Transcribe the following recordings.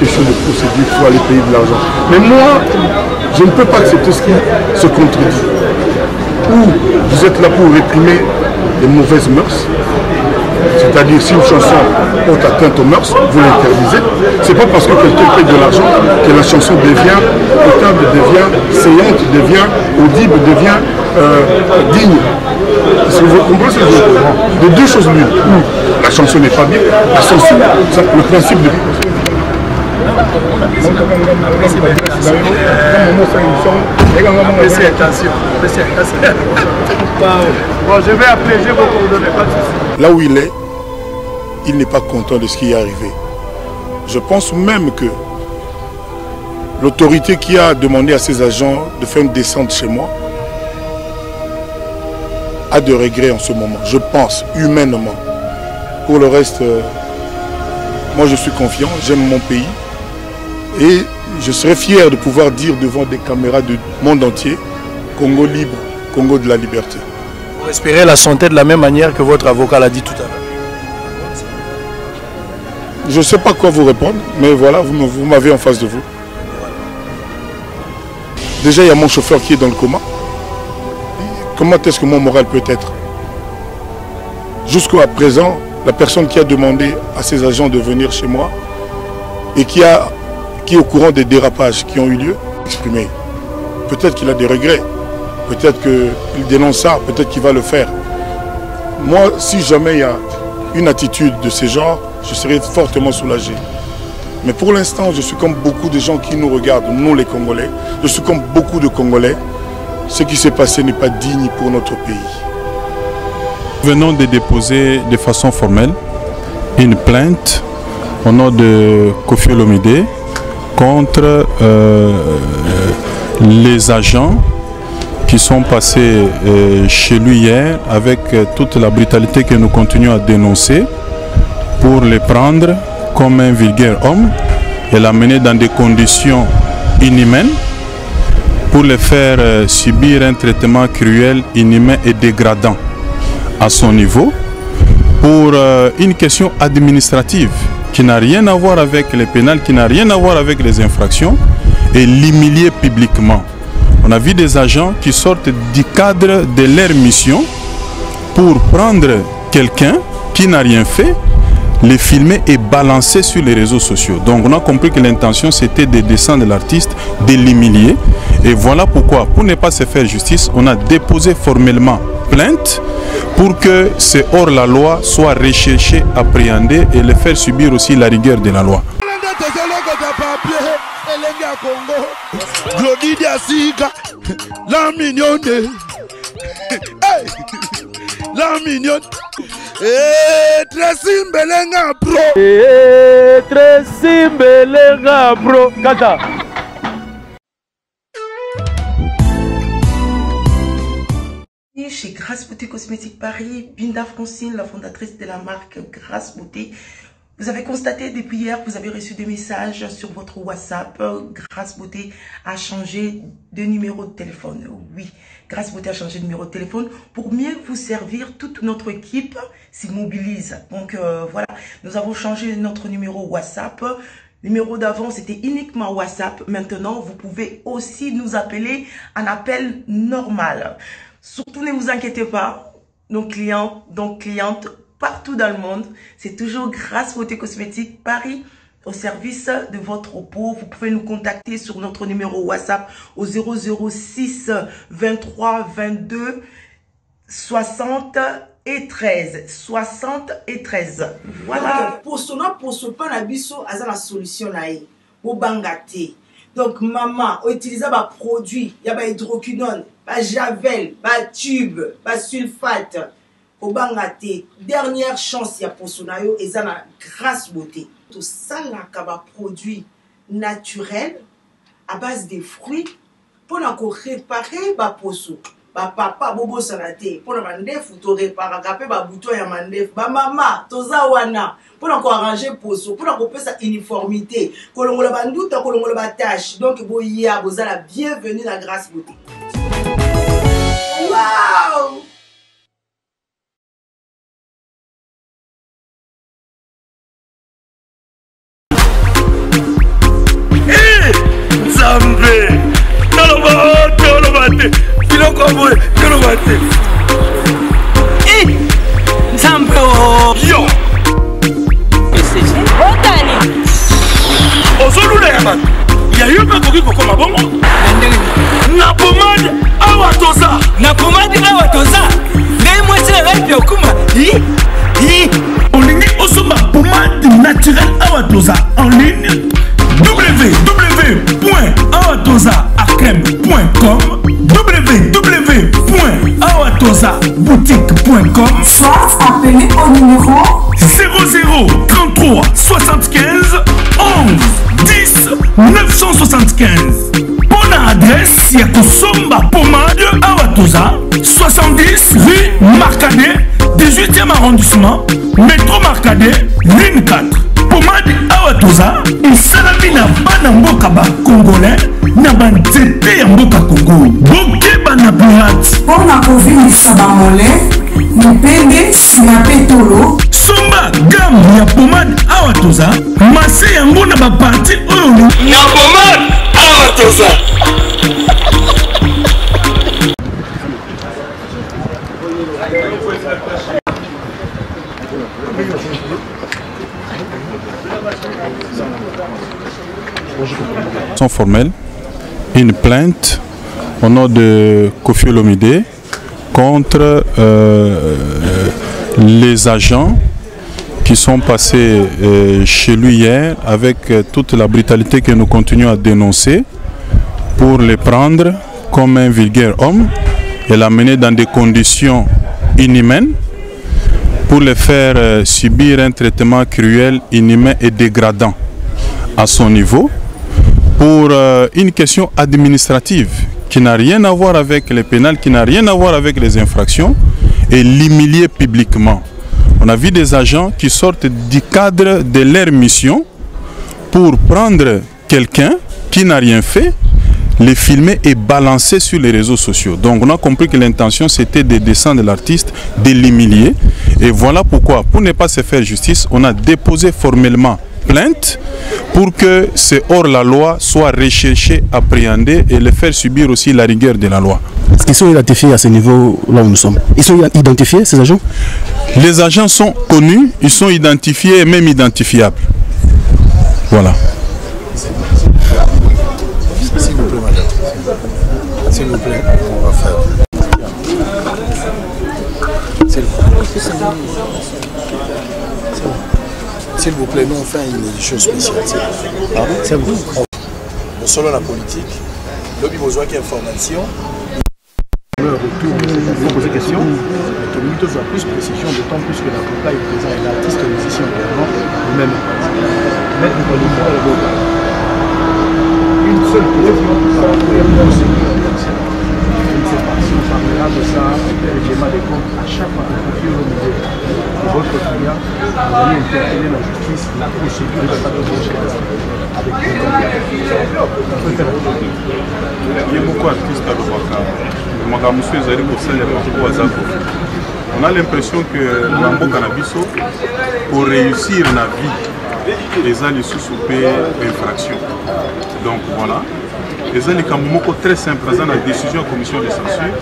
Question de procédure, il faut aller payer de l'argent. Mais moi, je ne peux pas accepter ce qui se contredit. Ou vous êtes là pour réprimer les mauvaises mœurs, c'est-à-dire si une chanson porte atteinte aux mœurs, vous l'interdisez. C'est pas parce que quelqu'un paye de l'argent que la chanson devient potable, devient saillante, devient audible, devient digne. Est-ce que vous comprenez ce que je veux dire? De deux choses l'une. Ou la chanson n'est pas bien, la censure, le principe de... Bon, je vais appeler, je vais vous coordonner. Là où il est, il n'est pas content de ce qui est arrivé. Je pense même que l'autorité qui a demandé à ses agents de faire une descente chez moi a de regrets en ce moment. Je pense, humainement. Pour le reste, moi je suis confiant, j'aime mon pays. Et je serais fier de pouvoir dire devant des caméras du monde entier, Congo libre, Congo de la liberté. Vous respirez la santé de la même manière que votre avocat l'a dit tout à l'heure. Je ne sais pas quoi vous répondre, mais voilà, vous m'avez en face de vous. Déjà, il y a mon chauffeur qui est dans le coma. Comment est-ce que mon moral peut être? Jusqu'à présent, la personne qui a demandé à ses agents de venir chez moi et qui est au courant des dérapages qui ont eu lieu, exprimé. Peut-être qu'il a des regrets, peut-être qu'il dénonce ça, peut-être qu'il va le faire. Moi, si jamais il y a une attitude de ce genre, je serais fortement soulagé. Mais pour l'instant, je suis comme beaucoup de gens qui nous regardent, nous les Congolais. Je suis comme beaucoup de Congolais. Ce qui s'est passé n'est pas digne pour notre pays. Nous venons de déposer de façon formelle une plainte au nom de Koffi Olomide contre les agents qui sont passés chez lui hier avec toute la brutalité que nous continuons à dénoncer pour les prendre comme un vulgaire homme et l'amener dans des conditions inhumaines pour les faire subir un traitement cruel, inhumain et dégradant à son niveau pour une question administrative qui n'a rien à voir avec les pénales, qui n'a rien à voir avec les infractions et l'humilier publiquement. On a vu des agents qui sortent du cadre de leur mission pour prendre quelqu'un qui n'a rien fait, les filmer et balancer sur les réseaux sociaux. Donc on a compris que l'intention c'était de descendre l'artiste, de l'humilier. Et voilà pourquoi, pour ne pas se faire justice, on a déposé formellement plainte pour que ce hors-la-loi soit recherché, appréhendé et le faire subir aussi la rigueur de la loi. La mignonne. Tracy bro. Kata. Chez Grâce Beauté Cosmétique Paris, Binda Francine, la fondatrice de la marque Grâce Beauté. Vous avez constaté depuis hier, vous avez reçu des messages sur votre WhatsApp. Grâce Beauté a changé de numéro de téléphone. Oui, Grâce Beauté a changé de numéro de téléphone pour mieux vous servir. Toute notre équipe s'y mobilise. Donc voilà, nous avons changé notre numéro WhatsApp. Le numéro d'avant, c'était uniquement WhatsApp. Maintenant, vous pouvez aussi nous appeler en appel normal. Surtout, ne vous inquiétez pas. Nos clients, donc clientes, partout dans le monde, c'est toujours Grâce Beauté Cosmétique Paris au service de votre peau. Vous pouvez nous contacter sur notre numéro WhatsApp au 006 23 22 60 et 13. 60 et 13. Voilà. Pour ce pas la biso, à la solution là. Au bangate. Donc maman, utiliser un produit, il y a hydroquinone, javel, tube, sulfate. Au bangate, dernière chance ya pour sonayo et ça la Grâce Beauté. Tout ça là kaba produit naturel à base de fruits pour la réparer ba poso. Ba papa bobo salate pour la mandef to réparer capé ba bouton ya mandef ba mama toza wana pour la arranger poso pour la couper sa uniformité kolongola ba nduta kolongola ba tâche donc boya bozala bienvenue dans Grâce Beauté. Wow! biloko boye toloba te nzambe yo otani ozolula ya bato ya yo mpe koki kokoma bongo na pomade awa toza ngai mwasi na ngai mpe okuma olingi osomba pomade naturel awa toza en ligne www.awatozaacrème.com www.awatozaboutique.com soit appelez au numéro 00 33 75 11 10 975. Bonne adresse, il y a Kosomba Pomade Awatoza 70 rue Marcadet 18e arrondissement métro Marcadet ligne 4. Pomade Awatoza esalami na bana mboka ba congolais na banzete ya mboka Congo bokeba na pirate mpona kovingisa bamole mipende nsima mpe tolo somba gamme ya pomade Awatoza mase yango na baparti oyo na pomade Awatoza. Sont formels, une plainte au nom de Koffi Olomide contre les agents qui sont passés chez lui hier avec toute la brutalité que nous continuons à dénoncer pour les prendre comme un vulgaire homme et l'amener dans des conditions inhumaines pour les faire subir un traitement cruel, inhumain et dégradant à son niveau pour une question administrative qui n'a rien à voir avec les pénales, qui n'a rien à voir avec les infractions et l'humilier publiquement. On a vu des agents qui sortent du cadre de leur mission pour prendre quelqu'un qui n'a rien fait, les filmer et balancer sur les réseaux sociaux. Donc on a compris que l'intention c'était de descendre l'artiste, de l'humilier. Et voilà pourquoi, pour ne pas se faire justice, on a déposé formellement plainte pour que ce hors-la-loi soit recherché, appréhendé et le faire subir aussi la rigueur de la loi. Est-ce qu'ils sont identifiés à ce niveau là où nous sommes? Ils sont identifiés, ces agents? Les agents sont connus, ils sont identifiés et même identifiables. Voilà. S'il vous plaît, madame. S'il vous plaît, on va faire. S'il vous plaît, nous on fait une édition spéciale. C'est vous. Selon la politique, l'objet besoin d'information. Vous poser question, que nous devons plus précision, d'autant plus que l'avocat est présent et l'artiste et musicien également, même. Mettre dans le mois une seule question par rapport à la procédure. Je ne sais pas si on parlera de ça, le schéma des comptes, à chaque fois que vous faites au niveau de votre client, vous allez interpeller la justice, la procédure de pas de avec le on a l'impression que Lambo Cannabiso, pour réussir la vie, les alliés sous-soupés infraction. Donc voilà. Les alliés très simple, dans la décision de la commission de censure,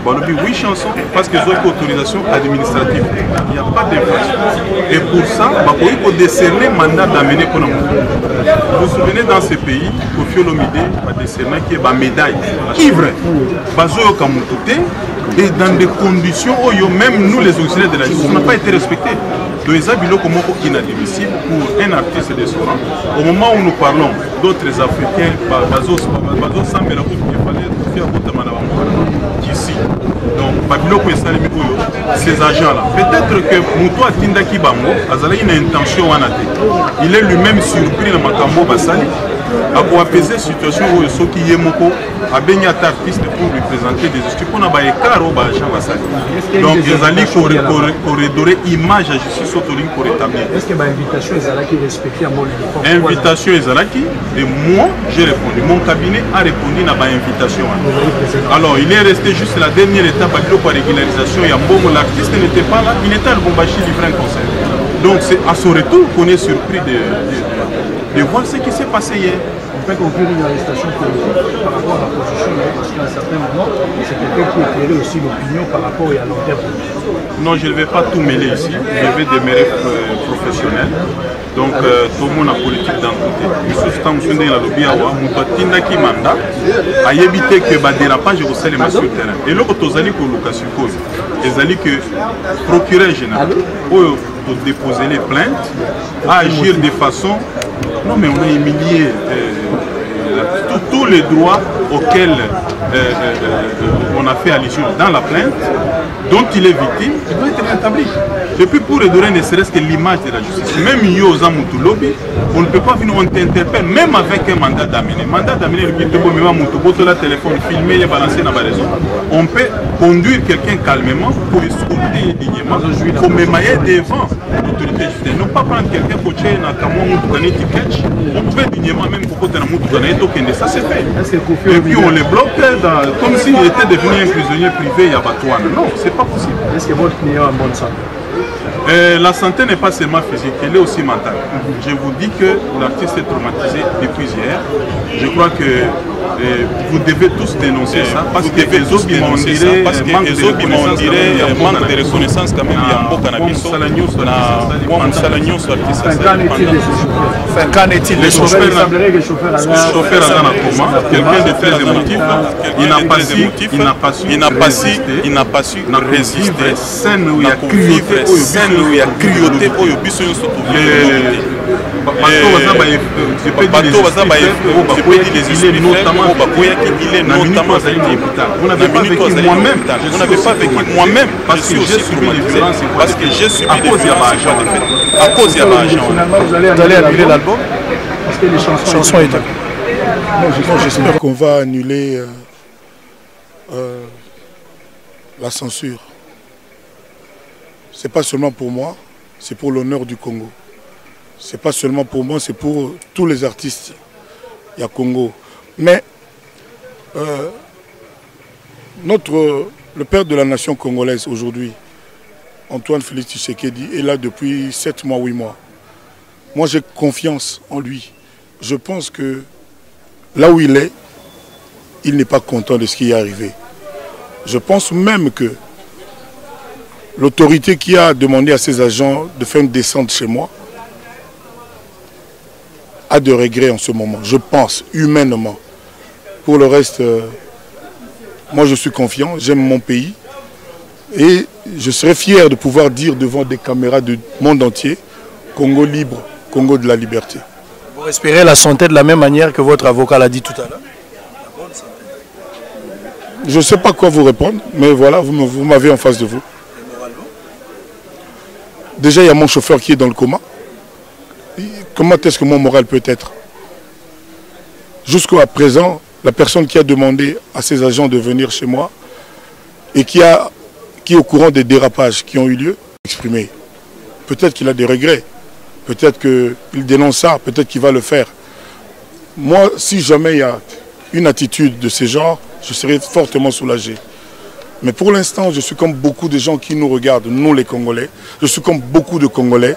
bon, 8 chansons parce qu'ils ont une autorisation administrative. Il n'y a pas d'infraction. Et pour ça, il faut décerner le mandat d'amener pour nous. Vous vous souvenez, dans ces pays, Koffi Olomide va décerner qui est la médaille. Ivre, et dans des conditions où même nous, les auxiliaires de la justice, on n'a pas été respectés. Donc, il y a des inadmissible pour un artiste de ce rang. Au moment où nous parlons d'autres Africains, d'ici. Donc, ces agents-là, peut-être que Moutou Atinda Kibango a une intention, il est lui-même surpris dans Makambo Basali. Pour apaiser la situation où il faut qu'il y ait un artiste pour lui présenter des excuses. On a un écart au Bajan Basali. Donc, ils allaient corridorer l'image à justice autoline pour établir. Est-ce que l'invitation est respectée à mon niveau? Invitation Ezalaki, et moi j'ai répondu. Mon cabinet a répondu à l'invitation. Alors, il est resté juste la dernière étape à régularisation. Et l'artiste n'était pas là, il était à Lubumbashi livré un concert. Donc, c'est à son retour qu'on est surpris de voir ce qui s'est passé hier. On peut conclure une arrestation politique par rapport à la position, parce qu'à un certain moment, c'est quelqu'un qui éclairait aussi l'opinion par rapport à long terme. Non, je ne vais pas tout mêler ici. Je vais demeurer professionnel. Donc, tout le monde a politique dans le côté. Je suis dans la lobby, je suis mandat à éviter que le dérapage au sein sur le terrain. Et là, vous allez pour l'occasion, vous allez que procureur général, pour déposer les plaintes, à agir de façon. Non, mais on a humilié tous les droits auxquels on a fait allusion dans la plainte, dont il est victime, il doit être rétabli. Et puis pour redorer ne serait-ce que l'image de la justice. Même Yosa Moutulobi, on ne peut pas venir, on t'interpelle, même avec un mandat d'amener. Mandat d'amener, le téléphone filmé et balancé dans la raison. On peut conduire quelqu'un calmement pour escorter dignement, pour m'émailler devant l'autorité judiciaire. Ne pas prendre quelqu'un pour tuer un camion, on pouvait dignement même pour côté de ça c'est fait. Et puis on les bloque comme s'il était devenu un prisonnier privé à Batouane. Non, c'est pas possible. Est-ce que votre client est en bonne santé? La santé n'est pas seulement physique, elle est aussi mentale. Je vous dis que l'artiste est traumatisé depuis hier. Je crois que vous devez tous dénoncer ça parce que les autres manque de reconnaissance quand même. Qu'en est-il? Le chauffeur quelqu'un de très émotif, il n'a pas su résister. Scène où il y a cruauté, moi-même, parce que j'ai subi les violences, parce que j'ai subi des violences à cause de l'argent. Vous allez annuler l'album? Parce que les chansons étaient... J'espère qu'on va annuler la censure. C'est pas seulement pour moi, c'est pour l'honneur du Congo. C'est pas seulement pour moi, c'est pour tous les artistes. Il y a Congo. Mais le père de la nation congolaise aujourd'hui, Antoine Félix Tshisekedi, est là depuis 7 mois, 8 mois. Moi j'ai confiance en lui. Je pense que là où il est, il n'est pas content de ce qui est arrivé. Je pense même que l'autorité qui a demandé à ses agents de faire une descente chez moi a de regrets en ce moment, je pense, humainement. Pour le reste, moi je suis confiant, j'aime mon pays et je serais fier de pouvoir dire devant des caméras du monde entier, Congo libre, Congo de la liberté. Vous respirez la santé de la même manière que votre avocat l'a dit tout à l'heure? Je ne sais pas quoi vous répondre, mais voilà, vous m'avez en face de vous. Déjà, il y a mon chauffeur qui est dans le coma. Comment est-ce que mon moral peut être? Jusqu'à présent, la personne qui a demandé à ses agents de venir chez moi et qui est au courant des dérapages qui ont eu lieu, exprimé. Peut-être qu'il a des regrets, peut-être qu'il dénonce ça, peut-être qu'il va le faire. Moi, si jamais il y a une attitude de ce genre, je serais fortement soulagé. Mais pour l'instant, je suis comme beaucoup de gens qui nous regardent, nous les Congolais. Je suis comme beaucoup de Congolais.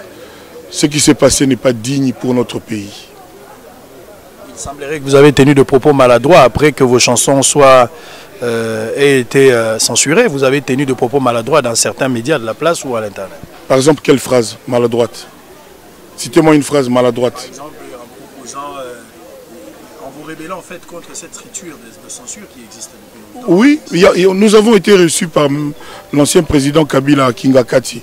Ce qui s'est passé n'est pas digne pour notre pays. Il semblerait que vous avez tenu de propos maladroits après que vos chansons aient été censurées. Vous avez tenu de propos maladroits dans certains médias de la place ou à l'Internet. Par exemple, quelle phrase maladroite? Citez-moi une phrase maladroite. Par exemple, en proposant, en vous rébellant en fait contre cette rituel de censure qui existe depuis longtemps. Oui, nous avons été reçus par l'ancien président Kabila à Kingakati.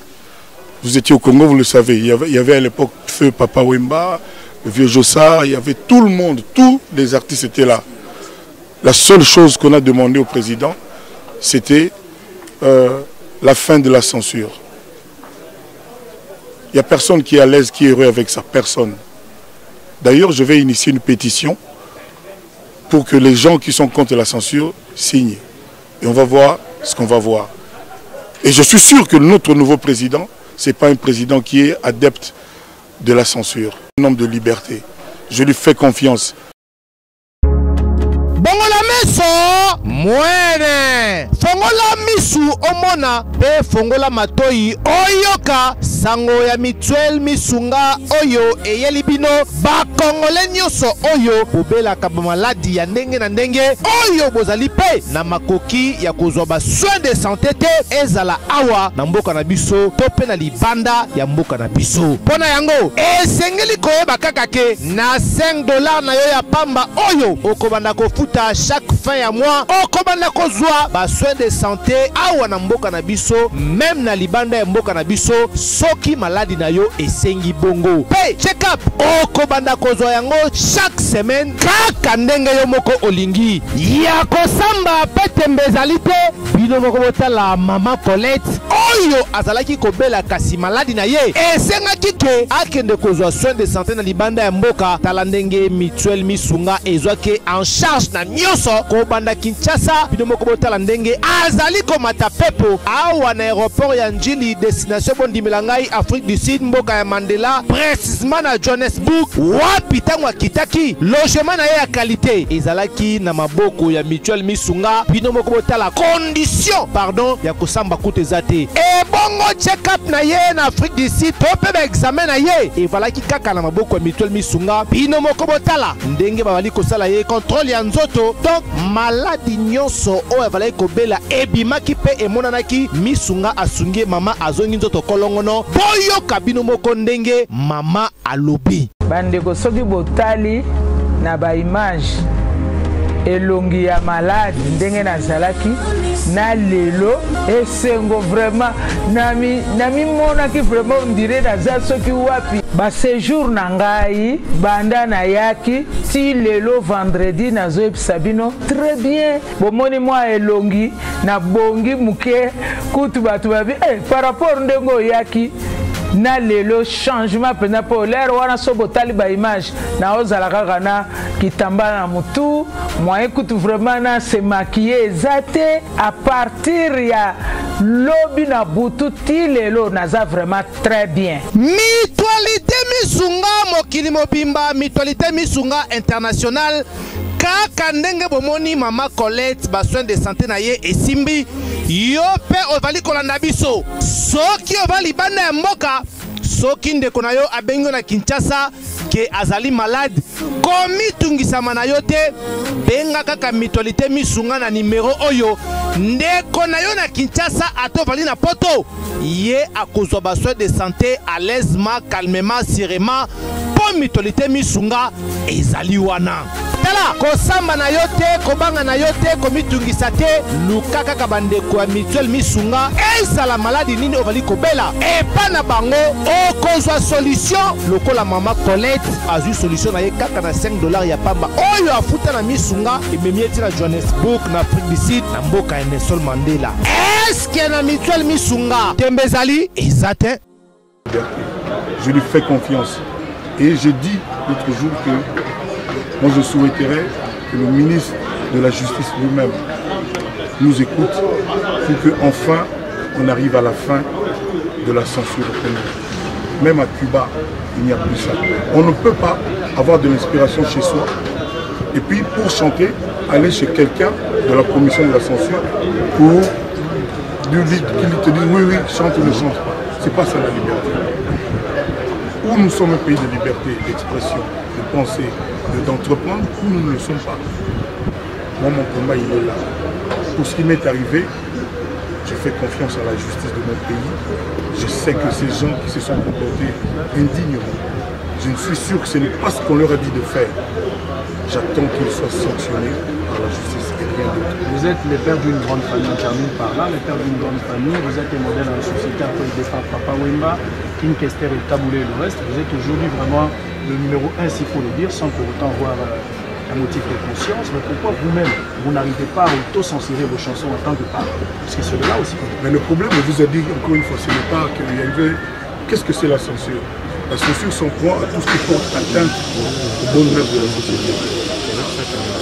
Vous étiez au Congo, vous le savez. Il y avait à l'époque Feu Papa Wemba, le vieux Jossa, il y avait tout le monde, tous les artistes étaient là. La seule chose qu'on a demandé au président, c'était la fin de la censure. Il n'y a personne qui est à l'aise, qui est heureux avec ça, personne. D'ailleurs, je vais initier une pétition pour que les gens qui sont contre la censure signent. Et on va voir ce qu'on va voir. Et je suis sûr que notre nouveau président, ce n'est pas un président qui est adepte de la censure, un homme de liberté. Je lui fais confiance. Bongo la messe nyonso mwene. Fongola misu omona pe fongola matoi oyoka sango ya Mutuelle Misunga oyo eyelibino ba Congolais nyonso oyo bobelaka ba maladi ya ndenge na ndenge oyo bozali pe na makoki ya kozwa ba soins de santé te ezala awa na mboka na biso to pe na libanda ya mboka na biso. Pona yango esengeli koyeba kaka ke na $5 na yo ya pamba oyo okobanda kofuta chaque fin ya mois okobanda kozwa ba soins de santé awa na mboka na biso même na libanda ya mboka na biso soki maladi na yo esengi bongo pe check up okobanda kozwa yango chaque semaine kaka ndenge yo moko olingi ya kosamba pe tembezali te bino moko botala mama Colette oyo azalaki kobela kasi maladi na ye esengaki ke akende kozwa soins de santé na libanda ya mboka tala ndenge Mutuelle Misunga ezwaki en charge na nyonso kobanda Kinshasa bino moko botala ndenge azali komata pepo awa na aéroport ya Njili destination bondimela ngai Afrique du Sud mboka ya Mandela précisément na Johannesburg wapi tango akitaki logement na ye ya qualité ezalaki na maboko ya Mutuelle Misunga bino moko botala condition pardon ya kosamba kutu ezate e bongo check up na ye na Afrique du Sud to pe ba examen na ye evalaki kaka na maboko ya Mutuelle Misunga bino moko botala ndenge babali kosala ye contrôle ya nzoto donc maladi nyonso oyo evalaki kobela ebimaki pe emonanaki Misunga asungi mama azongi nzoto kolongono boyoka bino moko ndenge mama alobi bandeko soki botali na ba image elongi ya malade ndenge nazalaki na lelo esengo vraiment nami monaki vraiment ondire naza soki wapi ba séjour na ngai banda na yaki ti lelo vendredi nazoyebisa bino très bien bomoni mwa elongi na bongi muke kutu bato babi par rapport ndenge oyaki na lelo changement pena po l'air wana so botali ba image na ozala kaka na kitamba na mutu moyen kutu vraiment na se maquiller zate à partir ya lobi na butu ti lelo naza vraiment très bien. Mutualité Misunga mokili mobimba Mutualité Misunga international kaka ndenge bomoni mama Colette ba soins de santé na ye esimbi yo pe ovali kolanda biso soki ovali banda ya mboka soki ndeko na yo abengo na Kinshasa ke azali malade komitungisama na yo te benga kaka Mutualité Misunga na numero oyo ndeko na yo na Kinshasa atovali na poto ye akozwa ba soins de santé à l'aisement calmement sereinement po Mutualité Misunga ezali wana tala kosamba na yo te kobanga na yo te komitungisa te luka kaka bandeko ya Mutuelle Misunga ezala maladi nini ovali kobela epa na bango okozwa solution lokola mama Colette azwi solution na ye kaka na $5 ya pamba oyo afuta na Misunga ememi eti na Johannesburg na Afrique du Sud na mboka ya Nelson Mandela eske na Mutuelle Misunga tembezali ezate. Je lui fais confiance et j'ai dit l'autre jour que moi je souhaiterais que le ministre de la Justice lui-même nous écoute pour qu'enfin on arrive à la fin de la censure au Congo. Même à Cuba, il n'y a plus ça. On ne peut pas avoir de l'inspiration chez soi et puis pour chanter, aller chez quelqu'un de la commission de la censure pour lui te dire oui, chante ou ne chante pas. C'est pas ça la liberté. Ou nous sommes un pays de liberté d'expression, de penser, d'entreprendre, ou nous ne le sommes pas. Moi, mon combat, il est là. Pour ce qui m'est arrivé, je fais confiance à la justice de mon pays. Je sais que ces gens qui se sont comportés indignement, je ne suis sûr que ce n'est pas ce qu'on leur a dit de faire. J'attends qu'ils soient sanctionnés par la justice et rien d'autre. Vous êtes le père d'une grande famille, on termine par là, le père d'une grande famille, vous êtes un modèle dans la société après le départ de Papa Wemba, King Kester et Taboulé et le reste. Vous êtes aujourd'hui vraiment le numéro 1, s'il faut le dire, sans pour autant avoir un motif de conscience. Mais pourquoi vous-même, vous n'arrivez pas à auto-censurer vos chansons en tant que parent? Parce que c'est là aussi. Mais le problème, je vous ai dit encore une fois, ce n'est pas qu'il y avait... Qu'est-ce que c'est la censure? La censure s'en prend à tout ce qui porte atteinte aux bonnes œuvres de la société.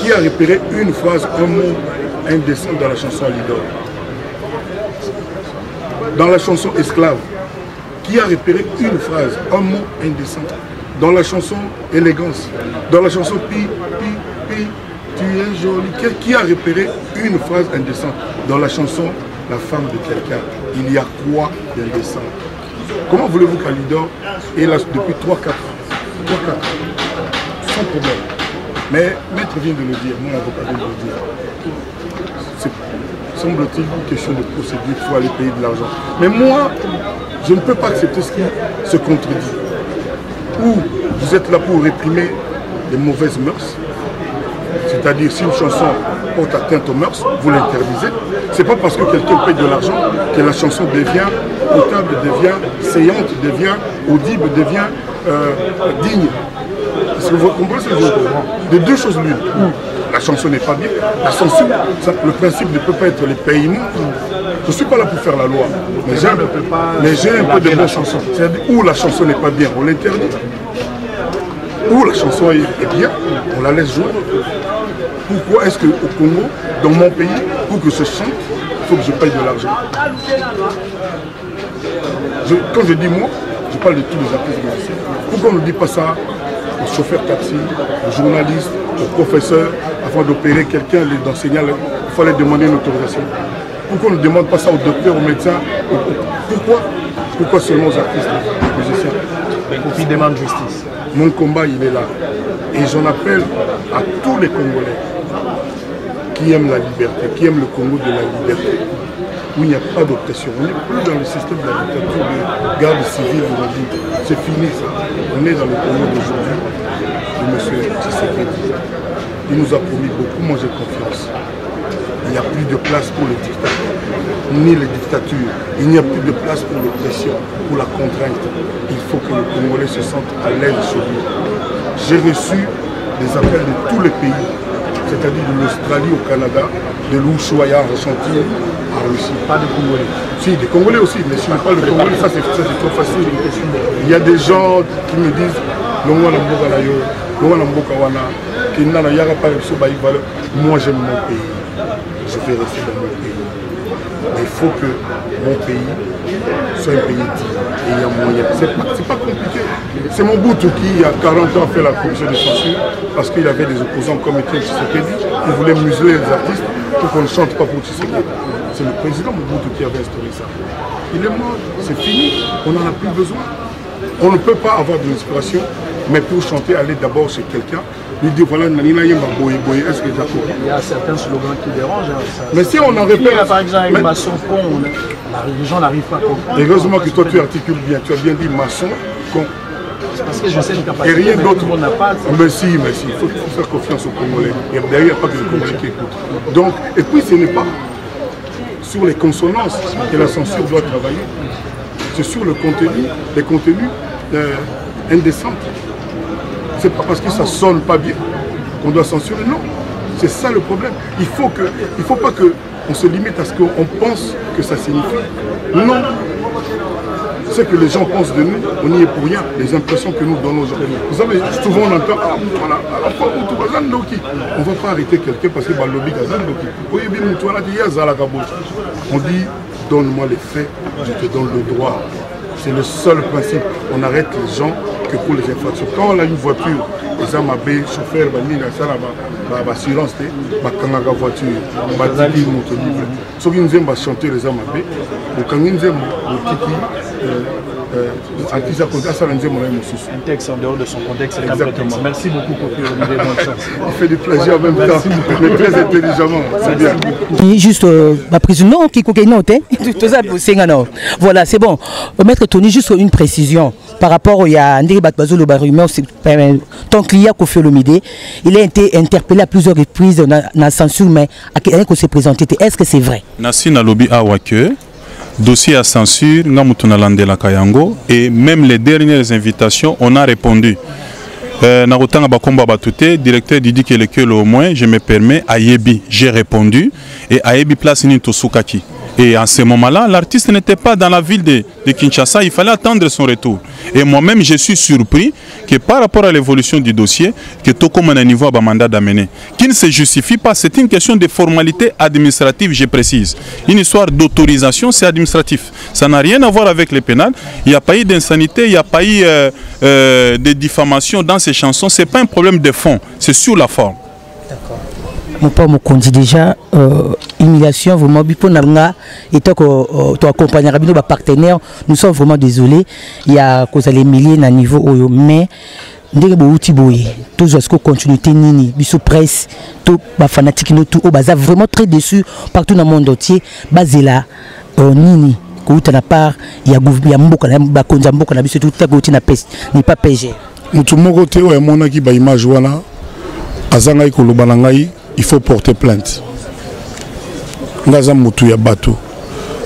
Qui a repéré une phrase, un mot indécent dans la chanson Alidor? Dans la chanson Esclave, qui a repéré une phrase, un mot indécent? Dans la chanson Élégance, dans la chanson Pi, Pi, Pi, tu es jolie. Qui a repéré une phrase indécente dans la chanson La femme de quelqu'un? Il y a quoi d'indécent? Comment voulez-vous qu'un leader est là depuis 3-4 ans? 3-4 ans. Sans problème. Mais Maître vient de le dire, mon avocat vient de le dire. C'est, semble-t-il, une question de procédure, il faut aller payer de l'argent. Mais moi, je ne peux pas accepter ce qui se contredit. Ou vous êtes là pour réprimer les mauvaises mœurs, c'est-à-dire si une chanson porte atteinte aux mœurs, vous l'interdisez. C'est pas parce que quelqu'un paye de l'argent que la chanson devient potable, devient saillante, devient audible, devient digne. Est-ce que vous comprenez ce que je veux dire? De deux choses l'une. La chanson n'est pas bien, la censure, le principe ne peut pas être les paiements. Je ne suis pas là pour faire la loi, mais j'ai un peu de bonne chanson. C'est-à-dire où la chanson n'est pas bien, on l'interdit. Où la chanson est bien, on la laisse jouer. Pourquoi est-ce qu'au Congo, dans mon pays, pour que je chante, il faut que je paye de l'argent? Quand je dis moi, je parle de tous les artistes musiciens. Pourquoi on ne dit pas ça aux chauffeurs taxi, aux journalistes, aux professeurs? Avant d'opérer quelqu'un, d'enseignant, il fallait demander une autorisation. Pourquoi on ne demande pas ça aux docteurs, aux médecins? Pourquoi seulement aux artistes musiciens? Pour qu'ils demandent justice. Mon combat, il est là. Et j'en appelle à tous les Congolais qui aiment la liberté, qui aiment le Congo de la liberté, où il n'y a pas d'oppression. On n'est plus dans le système de la dictature de garde civile aujourd'hui. C'est fini ça. On est dans le Congo d'aujourd'hui de M. Tshisekedi. Il nous a promis beaucoup, moi j'ai confiance. Il n'y a plus de place pour les dictateurs, ni les dictatures. Il n'y a plus de place pour l'oppression, pour la contrainte. Il faut que le Congolais se sente à l'aise chez lui. J'ai reçu des appels de tous les pays, c'est-à-dire de l'Australie au Canada, de l'Ushuaïa en Argentine, à Russie. Pas de Congolais. Si, des Congolais aussi, mais si on parle de Congolais, ça c'est trop facile. Il y a des gens qui me disent moi j'aime mon pays, je vais rester dans mon pays. Mais il faut que mon pays soit un pays digne et il y a moyen. C'est pas compliqué. C'est Mobutu qui, il y a 40 ans, a fait la commission de censure parce qu'il avait des opposants comme Étienne Tshisekedi qui voulaient museler les artistes pour qu'on ne chante pas pour Tshisekedi. C'est le président Mobutu qui avait instauré ça. Il est mort, c'est fini, on n'en a plus besoin. On ne peut pas avoir de l'inspiration, mais pour chanter, aller d'abord chez quelqu'un, lui dire voilà, Nanina Yemba Boye Boye, est-ce que d'accord? Il y a certains slogans qui dérangent. Mais si on en répète. Par exemple, avec maçon pont, les gens n'arrivent pas à comprendre. Heureusement que toi tu articules bien, tu as bien dit maçon, con. Parce que je sais une capacité, et rien d'autre. Tout le monde n'a pas. Mais si, il faut faire confiance aux Congolais. Et d'ailleurs, il n'y a pas que les Congolais qui écoutent. Donc, et puis ce n'est pas sur les consonances que la censure doit travailler. C'est sur le contenu, les contenus indécents. C'est pas parce que ça sonne pas bien qu'on doit censurer, non. C'est ça le problème. Il faut pas qu'on se limite à ce qu'on pense que ça signifie. Non. Ce que les gens pensent de nous, on n'y est pour rien. Les impressions que nous donnons aujourd'hui. Vous savez, souvent on entend, voilà, on ne va pas arrêter quelqu'un parce que Balobi Gazandoki. On dit, donne-moi les faits, je te donne le droit. C'est le seul principe. On arrête les gens que pour les infractions. Quand on a une voiture, les amabés, chauffeurs, assurance, la voiture, ceux qui nous aiment chanter les amabés, un texte en dehors de son contexte, c'est exactement. Merci beaucoup pour bonne chance. Il fait du plaisir en même temps, mais très intelligemment, c'est bien. Juste ma président qui note, voilà, c'est bon. Maître Tony, juste une précision par rapport au ton client Koffi Olomide, il a été interpellé à plusieurs reprises dans la censure, mais à qu'on s'est présenté. Est-ce que c'est vrai? Nassina Lobi Awake. Dossier à censure, et même les dernières invitations, on a répondu. Narotanga Bakomba Batute, directeur Didi Kelekele au moins, je me permets, Ayebi, j'ai répondu, et Ayebi place Nito Sukaki. Et à ce moment-là, l'artiste n'était pas dans la ville de Kinshasa, il fallait attendre son retour. Et moi-même, je suis surpris que par rapport à l'évolution du dossier, que tout comme un niveau à mandat d'amener, qui ne se justifie pas, c'est une question de formalité administrative, je précise. Une histoire d'autorisation, c'est administratif. Ça n'a rien à voir avec les pénales. Il n'y a pas eu d'insanité, il n'y a pas eu de diffamation dans ces chansons. Ce n'est pas un problème de fond, c'est sur la forme. D'accord. Mon père me conduit déjà humiliation vraiment bipo nanga et toi tu accompagnes rabino ba partenaire nous sommes vraiment désolés il y a cause les milliers na niveau oyo mais ndenge bo uti boye tous est-ce que continuité nini biso presse tout ba fanatique no tout baza vraiment très déçus partout dans le monde entier bazela nini ko uta na part ya mboka na ba konza mboka na biso tout ta ko uti na peste ni pas PG mutu moko te oyo monaki ba image wana azanga ikoloba na ngai il faut porter plainte. Ngaza mutu ya bato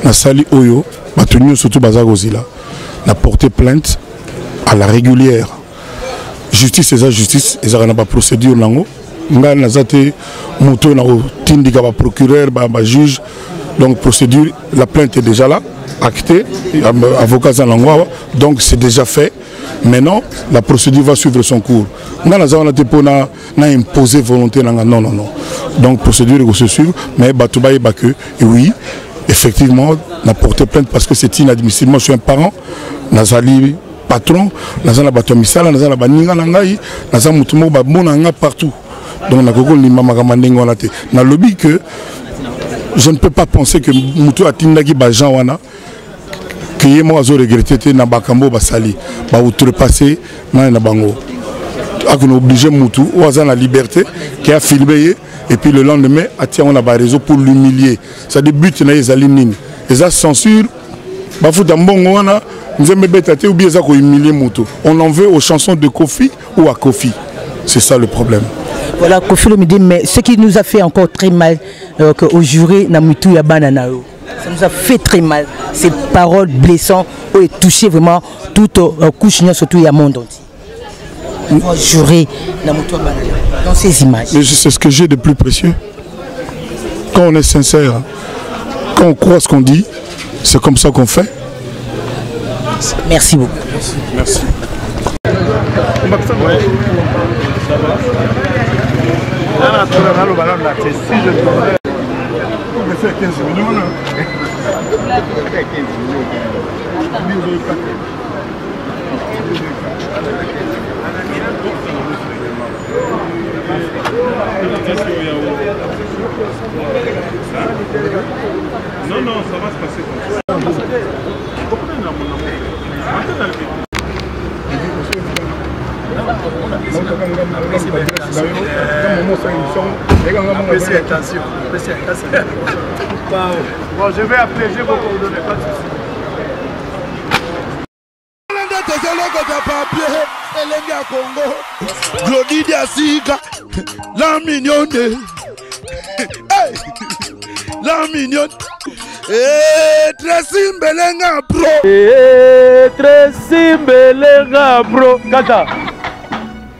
na sali oyo bato nyo surtout bazagozila na porter plainte à la régulière. Justice et justice ezaka na ba procédure nango nga nazate mutu na tindika ba procureur ba juge donc procédure la plainte est déjà là actée avocat zanangwa donc c'est déjà fait. Maintenant, la procédure va suivre son cours. Nous avons imposé volonté. Non, non, non. Donc, procédure va se suivre. Mais oui, effectivement, on a porté plainte parce que c'est inadmissible. Moi, je suis un parent. Nous avons patron. Nous avons partout. Donc, on a lobby que je ne peux pas penser que Moutou a tindaki Bajan wana. Que moi j'ai regretté na bakambo basali ba outrepasser na bango akuna obligé mutu oza na liberté qui a filmé et puis le lendemain atia on a ba réseau pour l'humilier ça débute na ezali nini eza censure ba futa mbongo wana nzembe betate ou bien za ko humilier mutu on en veut aux chansons de Kofi ou à Kofi c'est ça le problème. Voilà Kofi le midi mais ce qui nous a fait encore très mal que au juré na mutu ya banana. Ça nous a fait très mal. Ces paroles blessantes ont touché vraiment toute couche, surtout le monde entier. On va jurer dans ces images. Mais c'est ce que j'ai de plus précieux. Quand on est sincère, quand on croit ce qu'on dit, c'est comme ça qu'on fait. Merci beaucoup. Merci. On fait 15 millions là. Non, non, ça va se passer comme ça. Bon, je vais appeler, j'ai vos coordonnées, pas de soucis. Glody Asika, la mignonne, la mignonne, Tracy Mbelenga bro, Tracy Mbelenga bro, Kata.